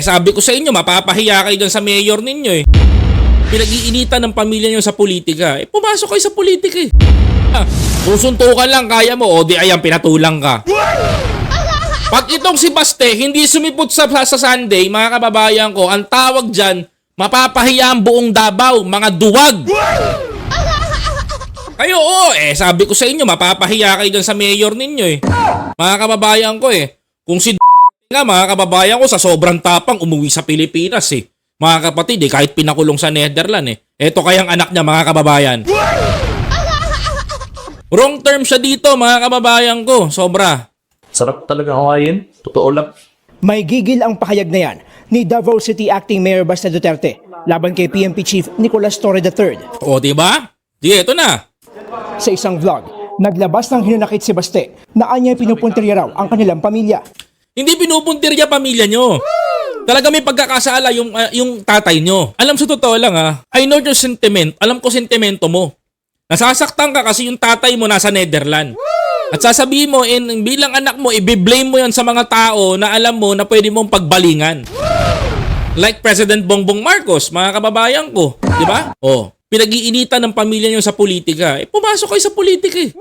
sabi ko sa inyo, mapapahiya kayo dyan sa mayor ninyo eh. Pinag-iinitan ng pamilya nyo sa politika. Pumasok kayo sa politika eh. Kung suntukan lang, kaya mo, o di ayan, pinatulang ka. Pag itong si Baste, hindi sumipot sa Sunday, mga kababayan ko, ang tawag dyan, mapapahiya ang buong Davao, mga duwag. Kayo, sabi ko sa inyo, mapapahiya kayo dyan sa mayor ninyo eh. Mga kababayan ko eh. Kung si nga, mga kababayan ko, sa sobrang tapang, umuwi sa Pilipinas eh. Mga kapatid eh, kahit pinakulong sa Netherlands eh. Eto kayang anak niya, mga kababayan. Wrong term siya dito, mga kababayan ko. Sobra. Sarap talaga kawain. Totoo lang. May gigil ang pahayag na yan ni Davao City Acting Mayor Baste Duterte laban kay PNP Chief Nicolas Torre III. O, diba? Di, eto na. Sa isang vlog, naglabas ng hinanakit si Baste na anya'y pinupuntirya raw ang kanilang pamilya. Hindi pinupuntirya pamilya nyo. Talaga may pagkakasala yung tatay nyo. Alam sa totoo lang I know your sentiment. Alam ko sentimento mo. Nasasaktan ka kasi yung tatay mo nasa Netherlands. At sasabihin mo, bilang anak mo, i-blame mo yan sa mga tao na alam mo na pwede mong pagbalingan. Like President Bongbong Marcos, mga kababayan ko. Di ba? Pinag-iinitan ng pamilya nyo sa politika. Pumasok kayo sa politika eh.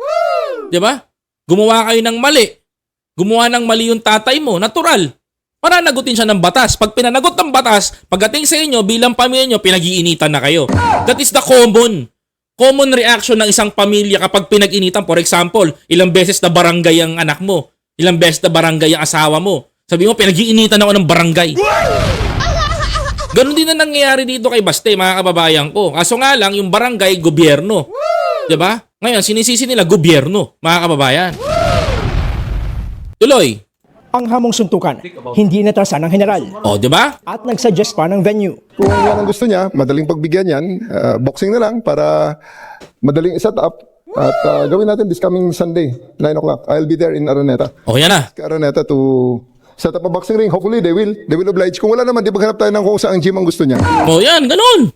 Di ba? Gumawa kayo ng mali. Gumawa ng mali yung tatay mo. Natural. Pananagutin siya ng batas. Pag pinanagot ng batas, pagdating sa inyo, bilang pamilya nyo, pinag-iinitan na kayo. That is the common reaction ng isang pamilya kapag pinag-initan. For example, ilang beses na barangay ang anak mo. Ilang beses na barangay ang asawa mo. Sabi mo, pinag-iinitan ako ng barangay. Ganon din na nangyayari dito kay Baste, mga kababayan ko. Kaso nga lang, yung barangay, gobyerno. Diba? Ngayon, sinisisi nila gobyerno, mga kababayan. Tuloy. Ang hamong suntukan, hindi inatrasan ng general. Di ba? At nagsuggest pa ng venue. Kung yan ang gusto niya, madaling pagbigyan yan, boxing na lang para madaling set up. At gawin natin this coming Sunday, 9 o'clock. I'll be there in Araneta. Yan na. Araneta to set up a boxing ring. Hopefully, they will oblige. Kung wala naman, di maghanap tayo ng kung saan gym ang gusto niya. Yan, ganun.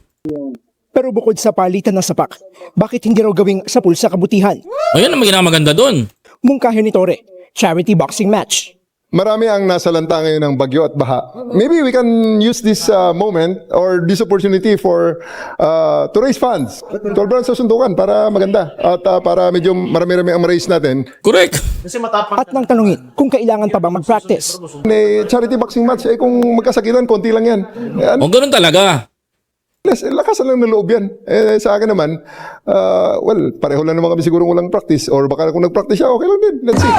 Pero bukod sa palitan ng sapak, bakit hindi raw gawing sa pulsa kabutihan? Yan ang maganda doon. Mungkahin ni Torre, charity boxing match. Marami ang nasalanta ngayon ng bagyo at baha. Maybe we can use this moment or this opportunity for to raise funds. Tolbran sa sundukan para maganda at para medyo marami-rami ang ma-raise natin. Correct. At nang tanungin kung kailangan pa bang mag-practice. Charity boxing match, kung magkasakitan, konti lang yan. Ganun talaga. Lakasan lang ng loob yan. Sa akin naman, pareho lang naman kami siguro walang practice or baka kung nag-practice siya, okay lang din. Let's see.